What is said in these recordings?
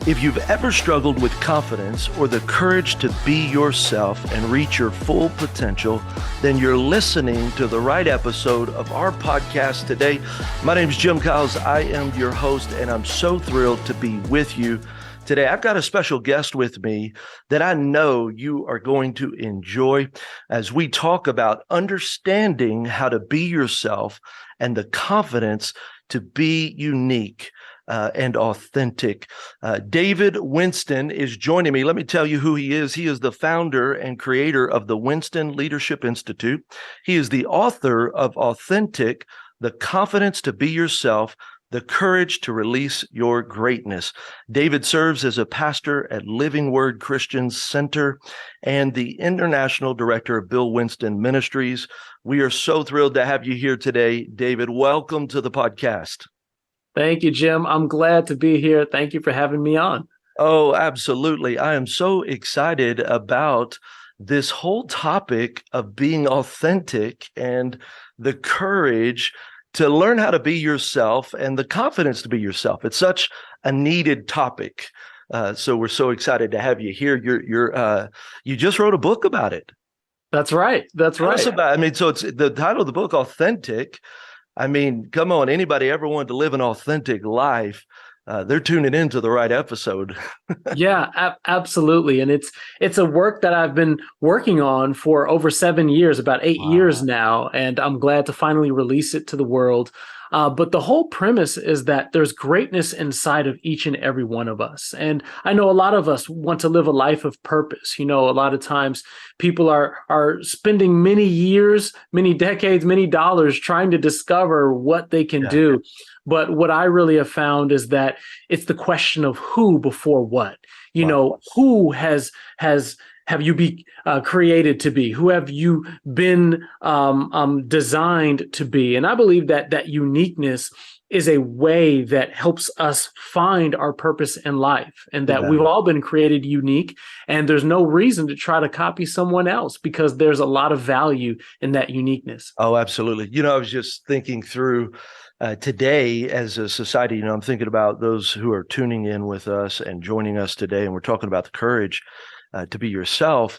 If you've ever struggled with confidence or the courage to be yourself and reach your full potential, then you're listening to the right episode of our podcast today. My name is Jimn Kyles. I am your host, and I'm so thrilled to be with you today. I've got a special guest with me that I know you are going to enjoy as we talk about understanding how to be yourself and the confidence to be unique and authentic. David Winston is joining me. Let me tell you who he is. He is the founder and creator of the Winston Leadership Institute. He is the author of Authentic, The Confidence to Be Yourself, The Courage to Release Your Greatness. David serves as a pastor at Living Word Christian Center and the international director of Bill Winston Ministries. We are so thrilled to have you here today, David. Welcome to the podcast. Thank you, Jim. I'm glad to be here. Thank you for having me on. Oh, absolutely. I am so excited about this whole topic of being authentic and the courage to learn how to be yourself and the confidence to be yourself. It's such a needed topic. So we're so excited to have you here. You just wrote a book about it. That's right. That's right. So it's the title of the book, Authentic. I mean, come on, anybody ever wanted to live an authentic life, they're tuning into the right episode. Yeah, absolutely. And it's a work that I've been working on for over 7 years, about 8 years now, and I'm glad to finally release it to the world. But the whole premise is that there's greatness inside of each and every one of us. And I know a lot of us want to live a life of purpose. You know, a lot of times people are spending many years, many decades, many dollars trying to discover what they can do. But what I really have found is that it's the question of who before what. You know, who have you be created to be? Who have you been designed to be? And I believe that uniqueness is a way that helps us find our purpose in life, and that we've all been created unique, and there's no reason to try to copy someone else because there's a lot of value in that uniqueness. Oh, absolutely. You know, I was just thinking through today as a society, you know, I'm thinking about those who are tuning in with us and joining us today, and we're talking about the courage to be yourself.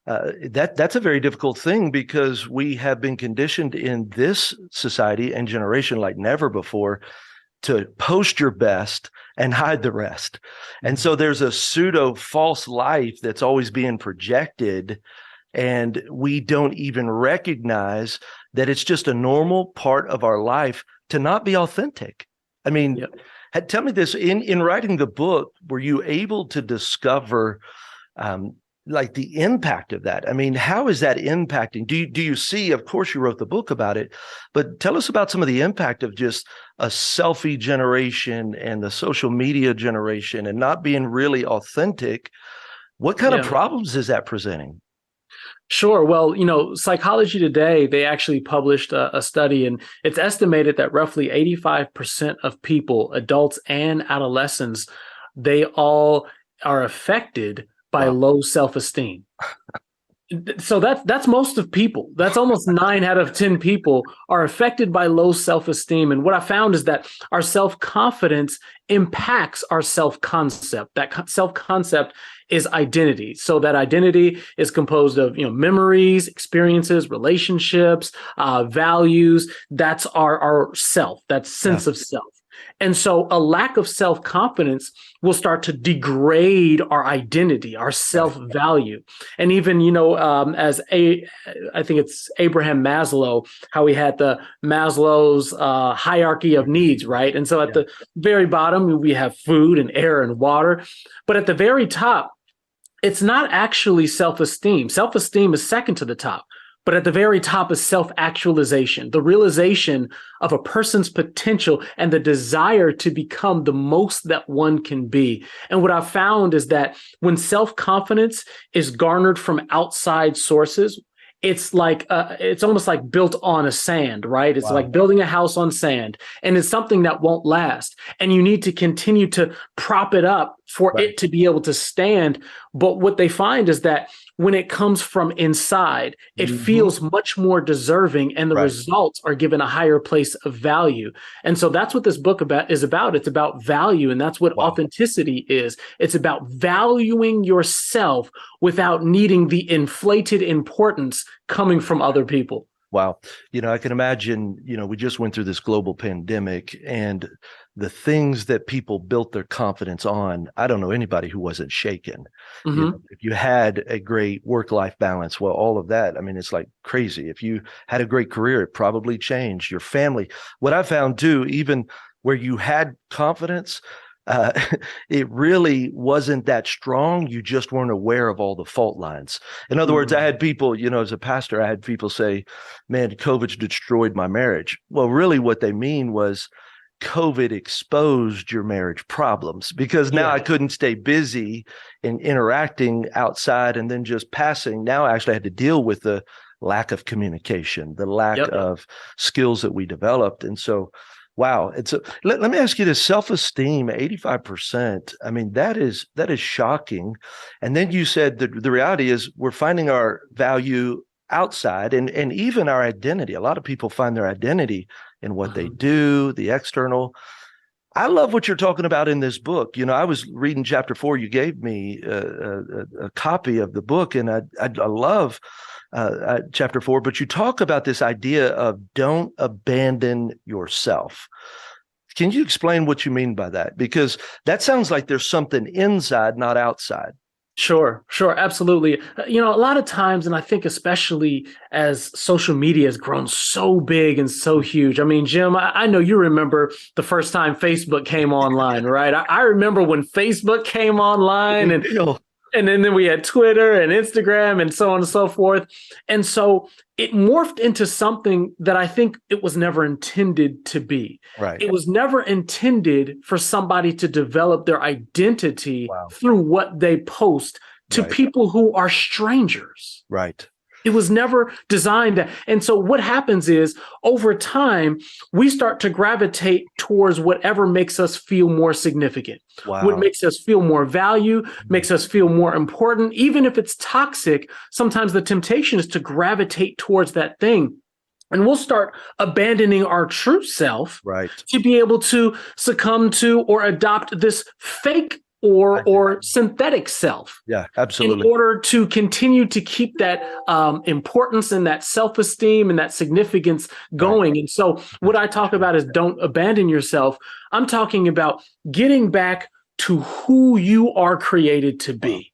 That's a very difficult thing because we have been conditioned in this society and generation like never before to post your best and hide the rest. And so there's a pseudo false life that's always being projected, and we don't even recognize that it's just a normal part of our life to not be authentic. I mean, tell me this, in writing the book, were you able to discover like the impact of that? I mean, how is that impacting? Do you see, of course you wrote the book about it, but tell us about some of the impact of just a selfie generation and the social media generation and not being really authentic. What kind of problems is that presenting? Sure. Well, you know, Psychology Today, they actually published a study, and it's estimated that roughly 85% of people, adults and adolescents, they all are affected by low self-esteem. So that's most of people. That's almost 9 out of 10 people are affected by low self-esteem. And what I found is that our self-confidence impacts our self-concept. That self-concept is identity. So that identity is composed of, you know, memories, experiences, relationships, values. That's our self, that sense of self. And so a lack of self-confidence will start to degrade our identity, our self-value. And even, you know, I think it's Abraham Maslow, how he had the Maslow's hierarchy of needs, right? And so at the very bottom, we have food and air and water. But at the very top, it's not actually self-esteem. Self-esteem is second to the top. But at the very top is self-actualization, the realization of a person's potential and the desire to become the most that one can be. And what I've found is that when self-confidence is garnered from outside sources, it's like it's almost like built on a sand, right? It's like building a house on sand, and it's something that won't last. And you need to continue to prop it up for it to be able to stand. But what they find is that when it comes from inside, it Mhm. feels much more deserving, and the Right. results are given a higher place of value. And so that's what this book is about. It's about value, and that's what Wow. authenticity is. It's about valuing yourself without needing the inflated importance coming from other people. Wow. I can imagine, we just went through this global pandemic, and the things that people built their confidence on, I don't know anybody who wasn't shaken. Mhm. If you had a great work-life balance, well, all of that, I mean, it's like crazy. If you had a great career, it probably changed your family. What I found too, even where you had confidence, uh, it really wasn't that strong. You just weren't aware of all the fault lines. In other words, I had people, as a pastor, I had people say, man, COVID's destroyed my marriage. Well, really what they mean was COVID exposed your marriage problems, because now I couldn't stay busy in interacting outside and then just passing. Now I actually had to deal with the lack of communication, the lack of skills that we developed. And so, wow. Let me ask you this: self-esteem, 85%. I mean, that is shocking. And then you said that the reality is we're finding our value outside, and even our identity. A lot of people find their identity in what they do, the external. I love what you're talking about in this book. I was reading chapter 4. You gave me a copy of the book, and I love chapter 4, but you talk about this idea of don't abandon yourself. Can you explain what you mean by that? Because that sounds like there's something inside, not outside. Sure, absolutely. A lot of times, and I think especially as social media has grown so big and so huge. I mean, Jim, I know you remember the first time Facebook came online, right? I remember when Facebook came online, and then we had Twitter and Instagram and so on and so forth. And so it morphed into something that I think it was never intended to be. Right. It was never intended for somebody to develop their identity through what they post to people who are strangers. Right. It was never designed that. And so what happens is over time, we start to gravitate towards whatever makes us feel more significant, what makes us feel more value, makes us feel more important. Even if it's toxic, sometimes the temptation is to gravitate towards that thing. And we'll start abandoning our true self to be able to succumb to or adopt this fake or synthetic self. Yeah, absolutely. In order to continue to keep that importance and that self-esteem and that significance going. And so what I talk about is don't abandon yourself. I'm talking about getting back to who you are created to be.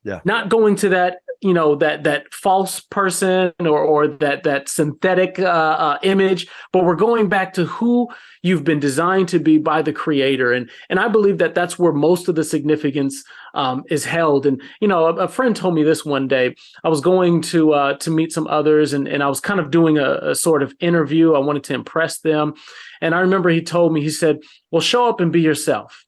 Yeah. Not going to that, that false person or that synthetic image, but we're going back to who you've been designed to be by the Creator. And I believe that that's where most of the significance is held. And, a friend told me this one day. I was going to meet some others, and I was kind of doing a sort of interview. I wanted to impress them. And I remember he told me, he said, well, show up and be yourself.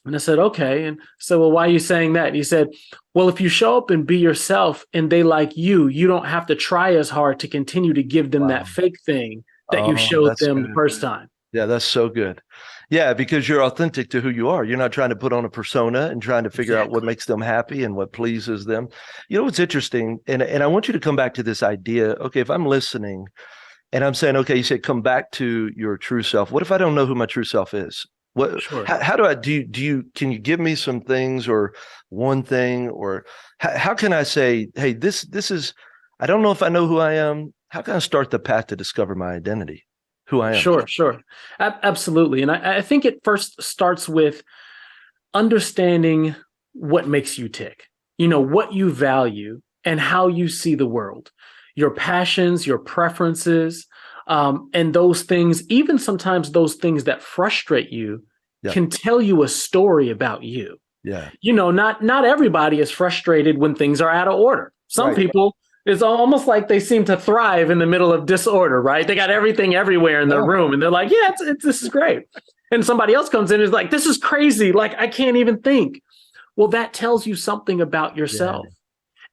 And I said, okay. And so, well, why are you saying that? And he said, well, if you show up and be yourself and they like you don't have to try as hard to continue to give them that fake thing that you showed them the first time. Yeah, that's so good. Yeah, because you're authentic to who you are. You're not trying to put on a persona and trying to figure out what makes them happy and what pleases them. What's interesting, and I want you to come back to this idea. Okay, if I'm listening and I'm saying, okay, you said come back to your true self. What if I don't know who my true self is? How do you can you give me some things or one thing, or how can I say, hey, this is, I don't know if I know who I am. How can I start the path to discover my identity, who I am? Sure. Absolutely. And I think it first starts with understanding what makes you tick, what you value and how you see the world, your passions, your preferences, and those things, even sometimes those things that frustrate you can tell you a story about you. Yeah. Not everybody is frustrated when things are out of order. Some people, it's almost like they seem to thrive in the middle of disorder, right? They got everything everywhere in their room and they're like, yeah, this is great. And somebody else comes in and is like, this is crazy. Like, I can't even think. Well, that tells you something about yourself. Yeah.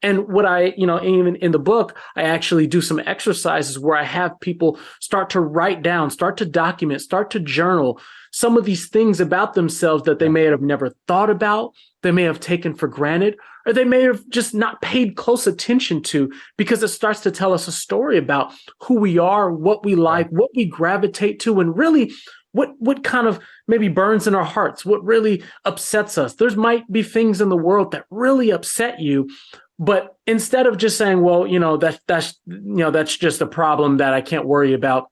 And what I, even in the book, I actually do some exercises where I have people start to write down, start to document, start to journal some of these things about themselves that they may have never thought about, they may have taken for granted, or they may have just not paid close attention to, because it starts to tell us a story about who we are, what we like, what we gravitate to, and really what kind of maybe burns in our hearts, what really upsets us. There might be things in the world that really upset you, but instead of just saying, well, that's just a problem that I can't worry about,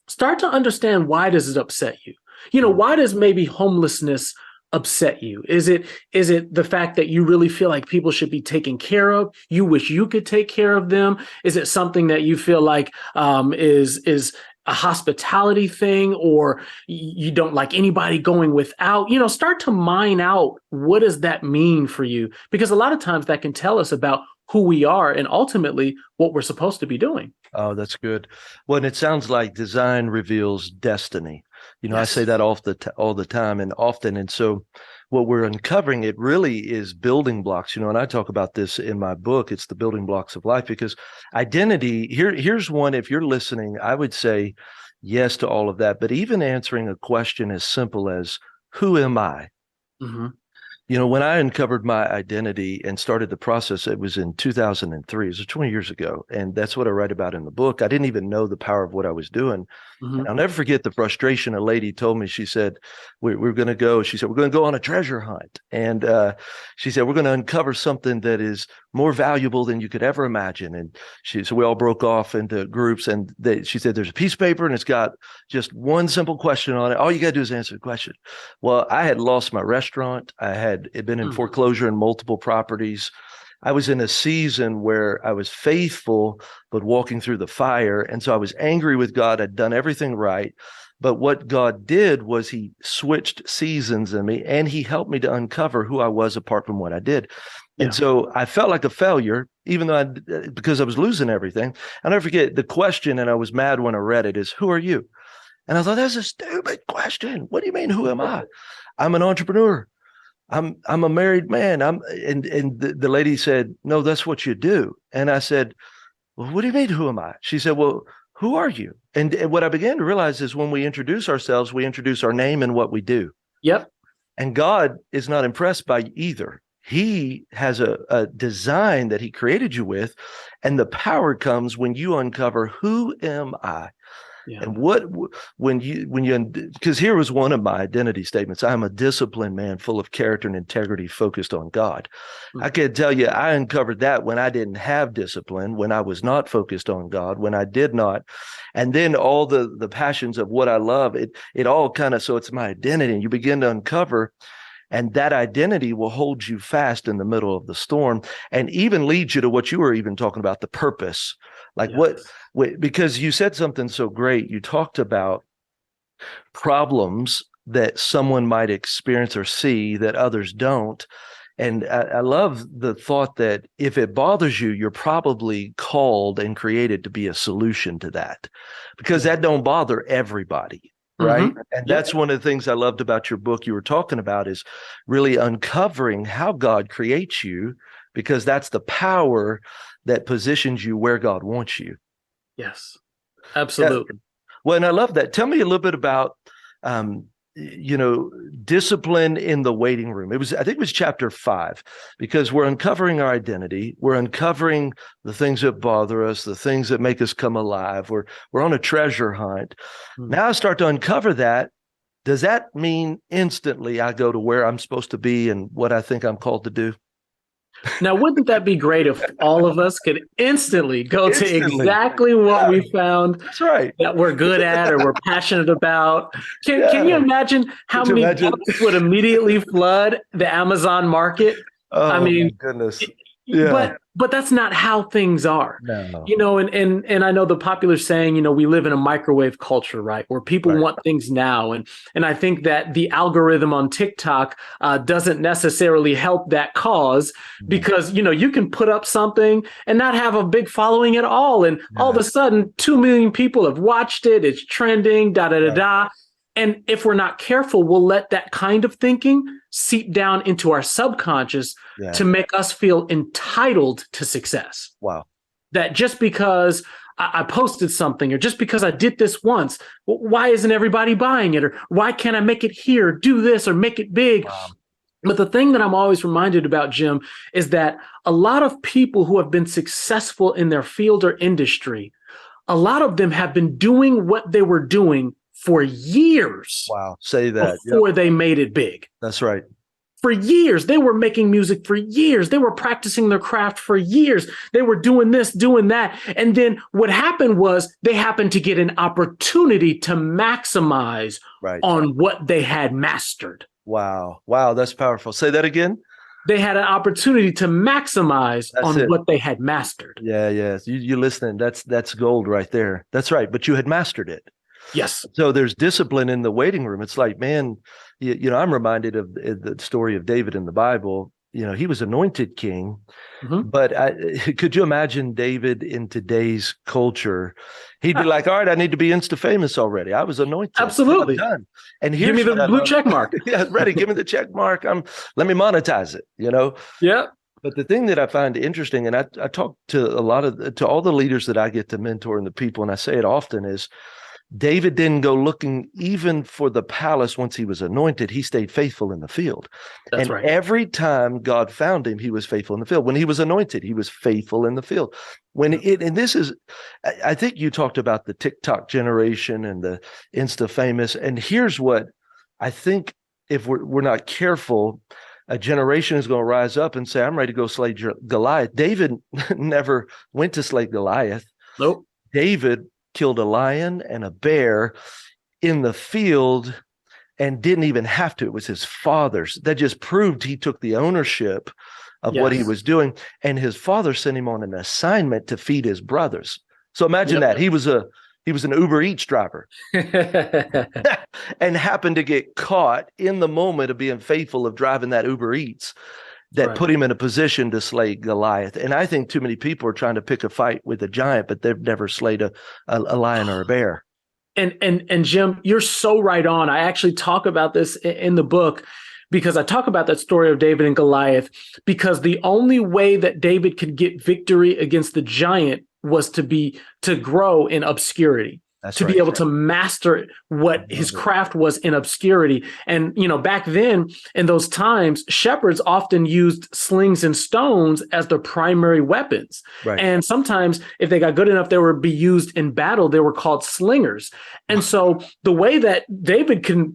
start to understand, why does it upset you? Why does maybe homelessness upset you? Is it the fact that you really feel like people should be taken care of? You wish you could take care of them? Is it something that you feel like is a hospitality thing, or you don't like anybody going without? Start to mine out, what does that mean for you? Because a lot of times that can tell us about who we are and ultimately what we're supposed to be doing. Oh, that's good. Well, and it sounds like design reveals destiny. Yes. I say that all the time and often. And so what we're uncovering, it really is building blocks, and I talk about this in my book. It's the building blocks of life, because identity, here's one. If you're listening, I would say yes to all of that. But even answering a question as simple as, who am I? Mm-hmm. When I uncovered my identity and started the process, it was in 2003. It was 20 years ago. And that's what I write about in the book. I didn't even know the power of what I was doing. Mm-hmm. And I'll never forget the frustration a lady told me. She said, we're going to go. She said, we're going to go on a treasure hunt. And she said, we're going to uncover something that is more valuable than you could ever imagine. And so we all broke off into groups. And she said, there's a piece of paper and it's got just one simple question on it. All you got to do is answer the question. Well, I had lost my restaurant. I had been in foreclosure in multiple properties. I was in a season where I was faithful, but walking through the fire. And so I was angry with God. I'd done everything right. But what God did was he switched seasons in me, and he helped me to uncover who I was apart from what I did. Yeah. And so I felt like a failure, even though because I was losing everything. I'll never forget the question, and I was mad when I read it, is, who are you? And I thought, that's a stupid question. What do you mean, who am I? I'm an entrepreneur. I'm a married man. And the lady said, no, that's what you do. And I said, well, what do you mean, who am I? She said, well, who are you? And what I began to realize is when we introduce ourselves, we introduce our name and what we do. Yep. And God is not impressed by either. He has a design that he created you with. And the power comes when you uncover, who am I? Yeah. And because here was one of my identity statements. I'm a disciplined man, full of character and integrity, focused on God. Mm-hmm. I can tell you, I uncovered that when I didn't have discipline, when I was not focused on God, when I did not. And then all the passions of what I love, it all kind of, so it's my identity. And you begin to uncover, and that identity will hold you fast in the middle of the storm, and even lead you to what you were even talking about, the purpose. Like, yes. Because you said something so great. You talked about problems that someone might experience or see that others don't. And I love the thought that if it bothers you, you're probably called and created to be a solution to that, because that don't bother everybody. Right. Mm-hmm. And that's one of the things I loved about your book. You were talking about is really uncovering how God creates you, because that's the power that positions you where God wants you. Yes, absolutely. Well, and I love that. Tell me a little bit about, discipline in the waiting room. I think it was chapter 5, because we're uncovering our identity. We're uncovering the things that bother us, the things that make us come alive. We're on a treasure hunt. Mm-hmm. Now I start to uncover that. Does that mean instantly I go to where I'm supposed to be and what I think I'm called to do? Now, wouldn't that be great if all of us could instantly go to exactly what we found that we're good at or we're passionate about? Can you imagine how many books would immediately flood the Amazon market? Oh, I mean, my goodness. Yeah. But that's not how things are. No. And I know the popular saying, we live in a microwave culture, right? Where people want things now. And I think that the algorithm on TikTok doesn't necessarily help that cause, because, you can put up something and not have a big following at all. And all of a sudden, 2 million people have watched it. It's trending, And if we're not careful, we'll let that kind of thinking seep down into our subconscious to make us feel entitled to success. Wow. That just because I posted something, or just because I did this once, why isn't everybody buying it? Or why can't I make it here, do this, or make it big? Wow. But the thing that I'm always reminded about, Jim, is that a lot of people who have been successful in their field or industry, a lot of them have been doing what they were doing for years. Wow. Say that. Before they made it big. That's right. For years, they were making music for years. They were practicing their craft for years. They were doing this, doing that. And then what happened was they happened to get an opportunity to maximize on what they had mastered. Wow. Wow. That's powerful. Say that again. They had an opportunity to maximize on what they had mastered. Yeah. Yeah. You listening. That's gold right there. That's right. But you had mastered it. Yes. So there's discipline in the waiting room. It's like, man, I'm reminded of the story of David in the Bible. He was anointed king, but could you imagine David in today's culture? He'd be like, all right, I need to be Insta famous already. I was anointed. Absolutely. I'm done. And give me the blue check mark. Yeah, ready. Give me the check mark. Let me monetize it, Yeah. But the thing that I find interesting, and I talk to all the leaders that I get to mentor and the people, and I say it often, is David didn't go looking even for the palace once he was anointed. He stayed faithful in the field. That's right. Every time God found him, he was faithful in the field. When he was anointed, he was faithful in the field. I think you talked about the TikTok generation and the Insta famous. And here's what I think, if we're not careful, a generation is going to rise up and say, I'm ready to go slay Goliath. David never went to slay Goliath. Nope. David killed a lion and a bear in the field and didn't even have to. It was his father's. That just proved he took the ownership of what he was doing. And his father sent him on an assignment to feed his brothers. So imagine that. He was an Uber Eats driver and happened to get caught in the moment of being faithful of driving that Uber Eats. That put him in a position to slay Goliath. And I think too many people are trying to pick a fight with a giant, but they've never slayed a lion or a bear. And Jim, you're so right on. I actually talk about this in the book, because I talk about that story of David and Goliath, because the only way that David could get victory against the giant was to grow in obscurity. Be able to master what his craft was in obscurity. And, back then in those times, shepherds often used slings and stones as their primary weapons. Right. And sometimes if they got good enough, they would be used in battle. They were called slingers. And so the way that David can,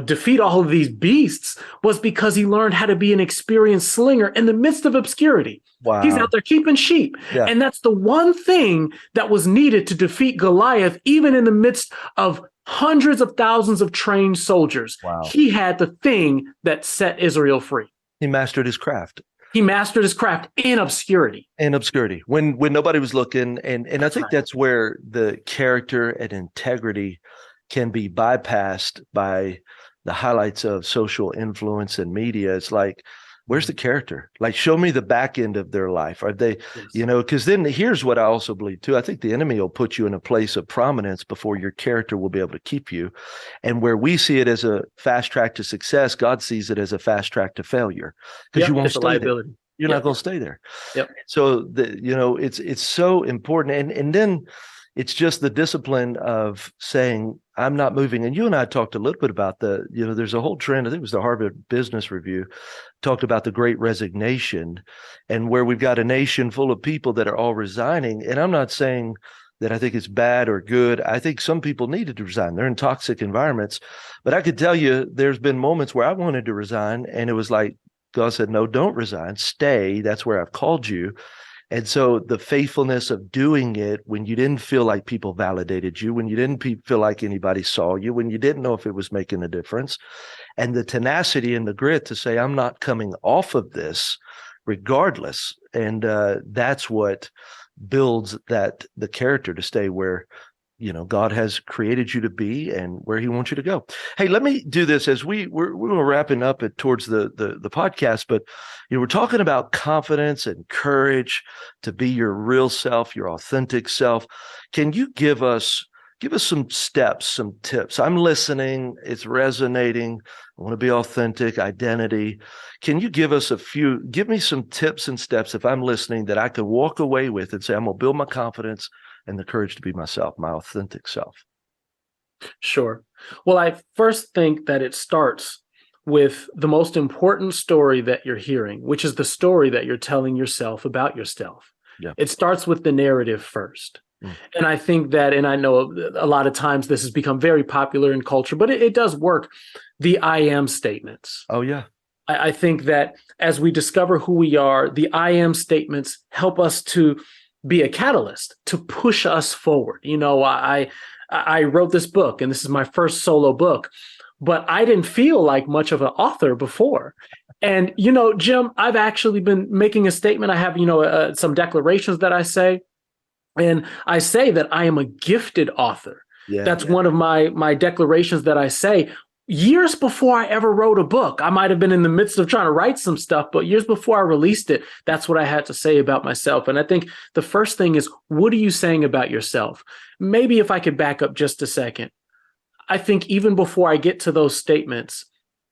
defeat all of these beasts was because he learned how to be an experienced slinger in the midst of obscurity. Wow. He's out there keeping sheep. Yeah. And that's the one thing that was needed to defeat Goliath, even in the midst of hundreds of thousands of trained soldiers. Wow. He had the thing that set Israel free. He mastered his craft. He mastered his craft in obscurity. In obscurity, when nobody was looking. And I think that's where the character and integrity can be bypassed by the highlights of social influence and media. It's like, where's the character? Like, show me the back end of their life. Are they, because then here's what I also believe too. I think the enemy will put you in a place of prominence before your character will be able to keep you. And where we see it as a fast track to success, God sees it as a fast track to failure, because you won't stay there. You're not going to stay there. Yep. So it's so important. And then it's just the discipline of saying, I'm not moving. And you and I talked a little bit about there's a whole trend. I think it was the Harvard Business Review talked about the Great Resignation, and where we've got a nation full of people that are all resigning. And I'm not saying that I think it's bad or good. I think some people needed to resign. They're in toxic environments. But I could tell you there's been moments where I wanted to resign, and it was like, God said, no, don't resign. Stay. That's where I've called you. And so the faithfulness of doing it when you didn't feel like people validated you, when you didn't feel like anybody saw you, when you didn't know if it was making a difference, and the tenacity and the grit to say, I'm not coming off of this regardless. And that's what builds the character to stay where God has created you to be and where he wants you to go. Hey, let me do this as we're wrapping up towards the podcast, but we're talking about confidence and courage to be your real self, your authentic self. Can you give us some steps, some tips? I'm listening. It's resonating. I want to be authentic, identity. Can you give me some tips and steps if I'm listening that I could walk away with and say, I'm going to build my confidence, and the courage to be myself, my authentic self. Sure. Well, I first think that it starts with the most important story that you're hearing, which is the story that you're telling yourself about yourself. Yeah. It starts with the narrative first. And I think that, and I know a lot of times this has become very popular in culture, but it does work. The I am statements. Oh, yeah. I think that as we discover who we are, the I am statements help us to be a catalyst to push us forward. You know, I wrote this book, and this is my first solo book, but I didn't feel like much of an author before. And, you know, Jim, I've actually been making a statement. I have, some declarations that I say. And I say that I am a gifted author. Yeah, That's one of my declarations that I say years before I ever wrote a book. I might have been in the midst of trying to write some stuff, but years before I released it, that's what I had to say about myself. And I think the first thing is, what are you saying about yourself? Maybe if I could back up just a second, I think even before I get to those statements,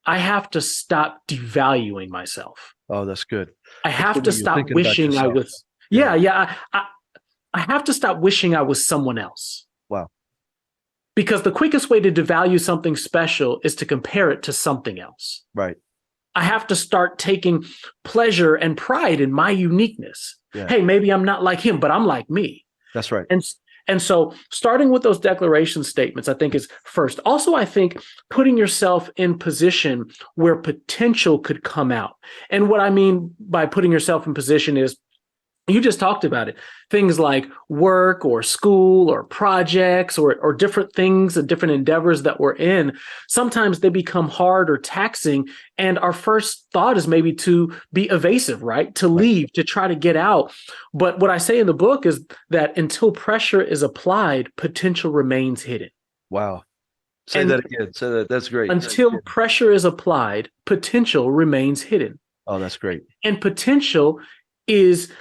I have to stop devaluing myself. Oh, that's good. I have to stop wishing I was. I have to stop wishing I was someone else. Wow. Because the quickest way to devalue something special is to compare it to something else. Right. I have to start taking pleasure and pride in my uniqueness. Yeah. Hey, maybe I'm not like him, but I'm like me. That's right. And so starting with those declaration statements, I think is first. Also, I think putting yourself in position where potential could come out. And what I mean by putting yourself in position is, you just talked about it. Things like work or school or projects or different things and different endeavors that we're in. Sometimes they become hard or taxing. And our first thought is maybe to be evasive, right? To leave, to try to get out. But what I say in the book is that until pressure is applied, potential remains hidden. Wow. Say that again. Say that. That's great. Until pressure is applied, potential remains hidden. Oh, that's great. And potential is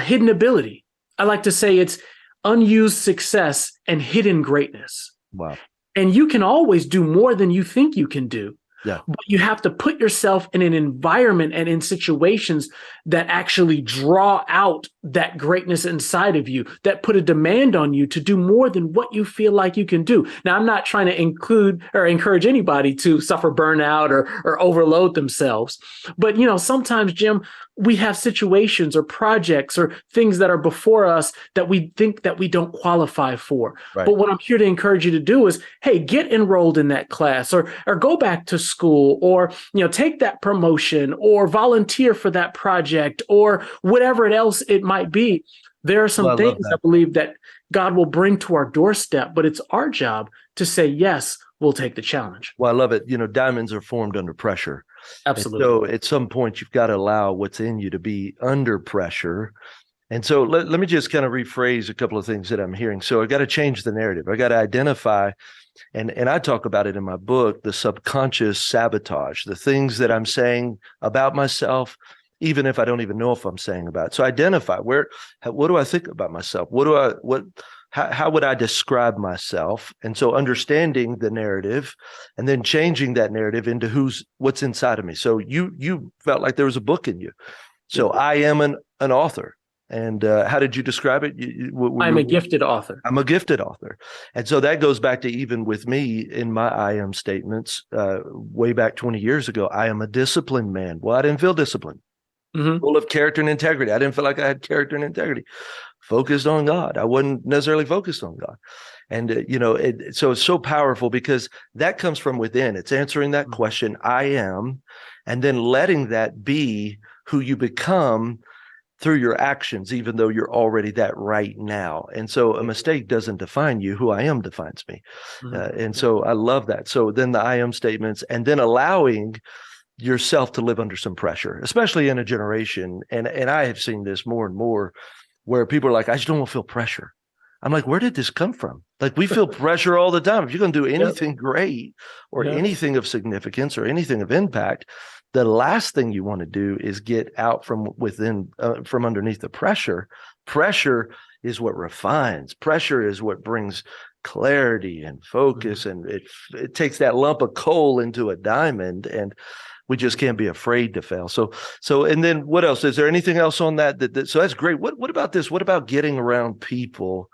hidden ability. I like to say it's unused success and hidden greatness. Wow. And you can always do more than you think you can do. Yeah. But you have to put yourself in an environment and in situations that actually draw out that greatness inside of you, that put a demand on you to do more than what you feel like you can do. Now, I'm not trying to include or encourage anybody to suffer burnout or overload themselves. But, sometimes, Jim, we have situations or projects or things that are before us that we think that we don't qualify for. Right. But what I'm here to encourage you to do is, hey, get enrolled in that class or go back to school or, take that promotion or volunteer for that project or whatever else it might be. There are some things I believe that God will bring to our doorstep, but it's our job to say, yes, we'll take the challenge. Well, I love it. Diamonds are formed under pressure. Absolutely. And so at some point, you've got to allow what's in you to be under pressure. And so let me just kind of rephrase a couple of things that I'm hearing. So I got to change the narrative. I got to identify, and I talk about it in my book, the subconscious sabotage, the things that I'm saying about myself, even if I don't even know if I'm saying about it. So identify what do I think about myself? How would I describe myself? And so understanding the narrative and then changing that narrative into what's inside of me. So you felt like there was a book in you. So I am an author. And how did you describe it? I'm a gifted author. I'm a gifted author. And so that goes back to even with me in my I am statements way back 20 years ago. I am a disciplined man. Well, I didn't feel disciplined. Mm-hmm. Full of character and integrity. I didn't feel like I had character and integrity. Focused on God. I wasn't necessarily focused on God. And, so it's so powerful because that comes from within. It's answering that question, I am, and then letting that be who you become through your actions, even though you're already that right now. And so a mistake doesn't define you. Who I am defines me. Mm-hmm. And so I love that. So then the I am statements, and then allowing yourself to live under some pressure, especially in a generation. And I have seen this more and more where people are like, I just don't want to feel pressure. I'm like, where did this come from? Like, we feel pressure all the time. If you're going to do anything great or anything of significance or anything of impact, the last thing you want to do is get out from within, from underneath the pressure. Pressure is what refines. Pressure is what brings clarity and focus. And it takes that lump of coal into a diamond, and we just can't be afraid to fail. So, and then what else? Is there anything else on that? So that's great. What about this? What about getting around people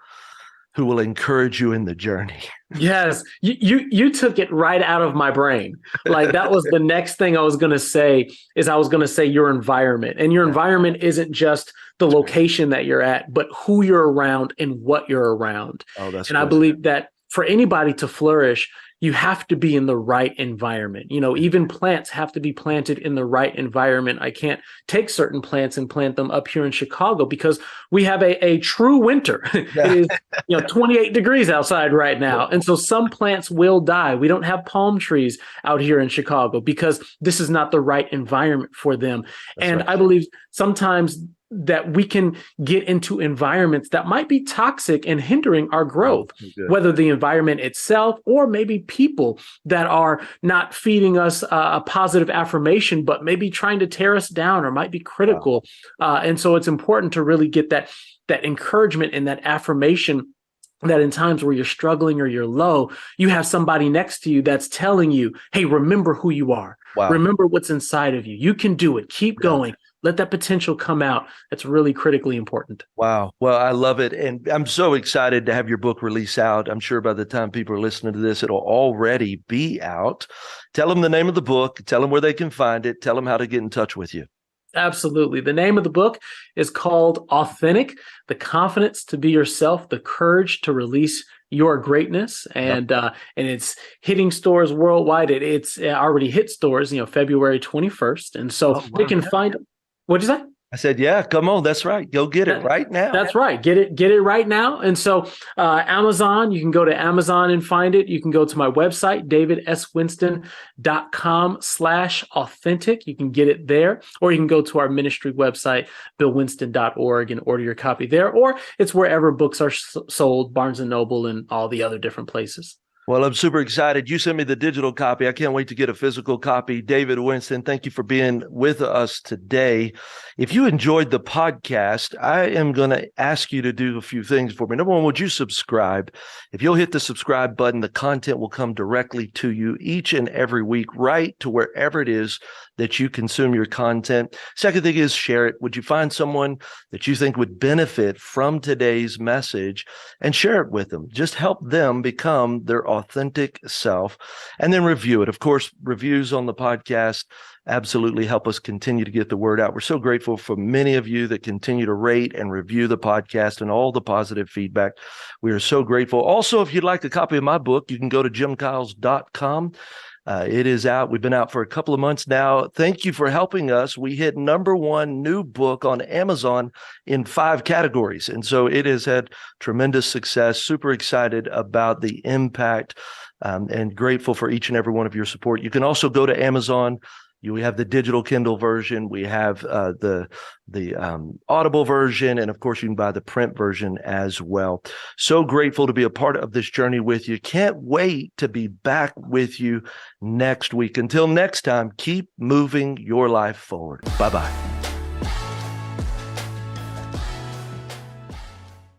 who will encourage you in the journey. Yes, you took it right out of my brain. Like that was the next thing I was going to say is I was going to say your environment. And your environment isn't just the location that you're at, but who you're around and what you're around. Oh, that's and good. I believe that for anybody to flourish, you have to be in the right environment. You know, even plants have to be planted in the right environment. I can't take certain plants and plant them up here in Chicago because we have a true winter. Yeah. It is, 28 degrees outside right now. And so some plants will die. We don't have palm trees out here in Chicago because this is not the right environment for them. That's and right. I believe sometimes that we can get into environments that might be toxic and hindering our growth, whether the environment itself or maybe people that are not feeding us a positive affirmation, but maybe trying to tear us down or might be critical. Wow. And so it's important to really get that encouragement and that affirmation that in times where you're struggling or you're low, you have somebody next to you that's telling you, hey, remember who you are. Wow. Remember what's inside of you. You can do it. Keep going. Let that potential come out. That's really critically important. Wow. Well, I love it. And I'm so excited to have your book release out. I'm sure by the time people are listening to this, it'll already be out. Tell them the name of the book. Tell them where they can find it. Tell them how to get in touch with you. Absolutely. The name of the book is called Authentic: The Confidence to Be Yourself, the Courage to Release Your Greatness. And it's hitting stores worldwide. It's already hit stores, February 21st. And so they can find. What'd you say? I said, yeah, come on. That's right. Go get it right now. That's right. Get it right now. And so Amazon, you can go to Amazon and find it. You can go to my website, davidswinston.com/authentic. You can get it there, or you can go to our ministry website, billwinston.org, and order your copy there, or it's wherever books are sold, Barnes & Noble and all the other different places. Well, I'm super excited. You sent me the digital copy. I can't wait to get a physical copy. David Winston, thank you for being with us today. If you enjoyed the podcast, I am going to ask you to do a few things for me. Number one, would you subscribe? If you'll hit the subscribe button, the content will come directly to you each and every week, right to wherever it is that you consume your content. Second thing is share it. Would you find someone that you think would benefit from today's message and share it with them? Just help them become their authentic self, and then review it. Of course, reviews on the podcast absolutely help us continue to get the word out. We're so grateful for many of you that continue to rate and review the podcast and all the positive feedback. We are so grateful. Also, if you'd like a copy of my book, you can go to jimkyles.com. It is out. We've been out for a couple of months now. Thank you for helping us. We hit #1 new book on Amazon in 5 categories. And so it has had tremendous success. Super excited about the impact and grateful for each and every one of your support. You can also go to Amazon. We have the digital Kindle version. We have the Audible version. And of course, you can buy the print version as well. So grateful to be a part of this journey with you. Can't wait to be back with you next week. Until next time, keep moving your life forward. Bye-bye.